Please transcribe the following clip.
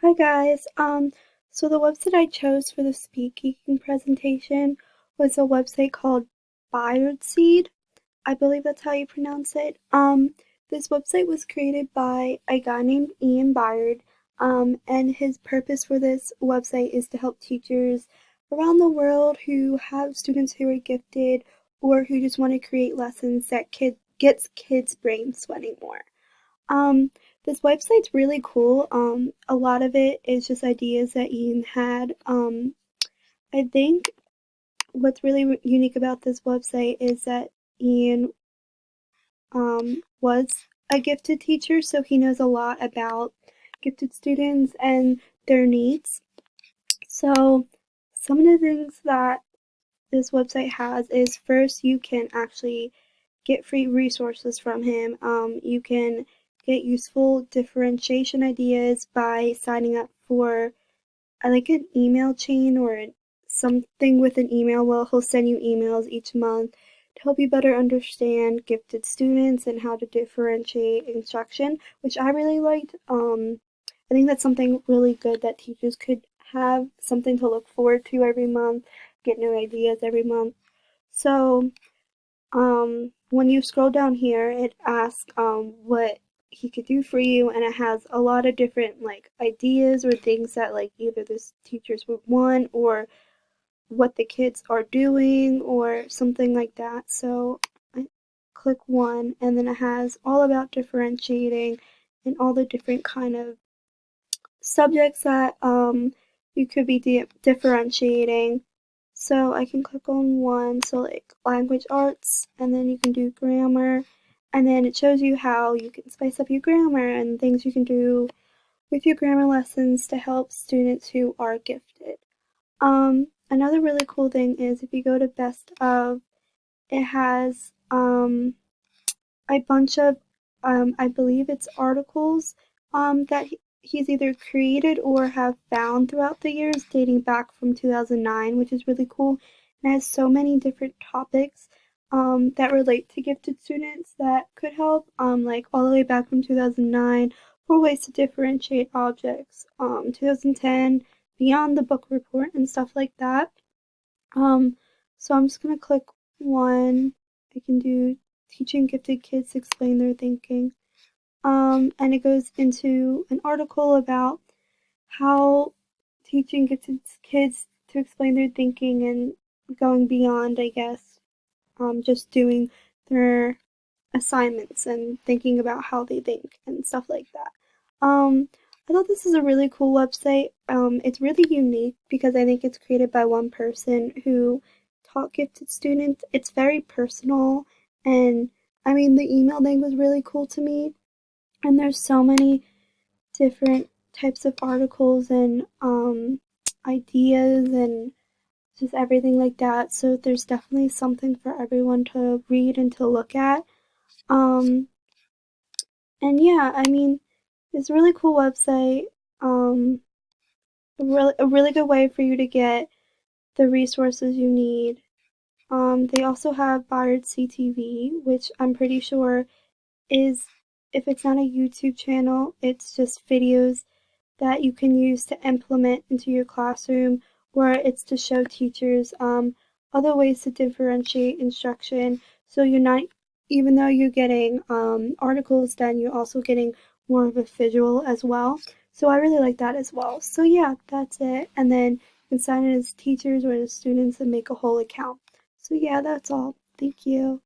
Hi guys. So the website I chose for the speaking presentation was a website called byrdseed. I believe that's how you pronounce it. This website was created by a guy named Ian Byard. And his purpose for this website is to help teachers around the world who have students who are gifted or who just want to create lessons that gets kids' brains sweating more. Um, this website's really cool. A lot of it is just ideas that Ian had. I think what's really unique about this website is that Ian was a gifted teacher, so he knows a lot about gifted students and their needs. So, some of the things that this website has is first, you can actually get free resources from him. You can get useful differentiation ideas by signing up for like an email chain or something with an email. Well, he'll send you emails each month to help you better understand gifted students and how to differentiate instruction, which I really liked. I think that's something really good that teachers could have something to look forward to every month, get new ideas every month. So when you scroll down here, it asks what he could do for you, and it has a lot of different like ideas or things that like either the teachers would want or what the kids are doing or something like that. So I click one, and then it has all about differentiating and all the different kind of subjects that you could be differentiating. So I can click on one, so like language arts, and then you can do grammar, and then it shows you how you can spice up your grammar and things you can do with your grammar lessons to help students who are gifted. Another really cool thing is if you go to best of, it has a bunch of I believe it's articles that he's either created or have found throughout the years dating back from 2009, which is really cool. And it has so many different topics that relate to gifted students that could help, like all the way back from 2009 for ways to differentiate objects, 2010, beyond the book report and stuff like that. Um, so I'm just gonna click one. I can do teaching gifted kids to explain their thinking. And it goes into an article about how teaching gifted kids to explain their thinking and going beyond, I guess, just doing their assignments and thinking about how they think and stuff like that. I thought this is a really cool website. It's really unique because I think it's created by one person who taught gifted students. It's very personal, and I mean, the email thing was really cool to me. And there's so many different types of articles and ideas and just everything like that. So there's definitely something for everyone to read and to look at. Um, and yeah, I mean, it's a really cool website. Um, a really good way for you to get the resources you need. They also have Byard CTV, which I'm pretty sure is, if it's not a YouTube channel, it's just videos that you can use to implement into your classroom, where it's to show teachers other ways to differentiate instruction. So you're not, even though you're getting articles done, you're also getting more of a visual as well. So I really like that as well. So yeah, that's it. And then you can sign in as teachers or as students and make a whole account. So yeah, that's all. Thank you.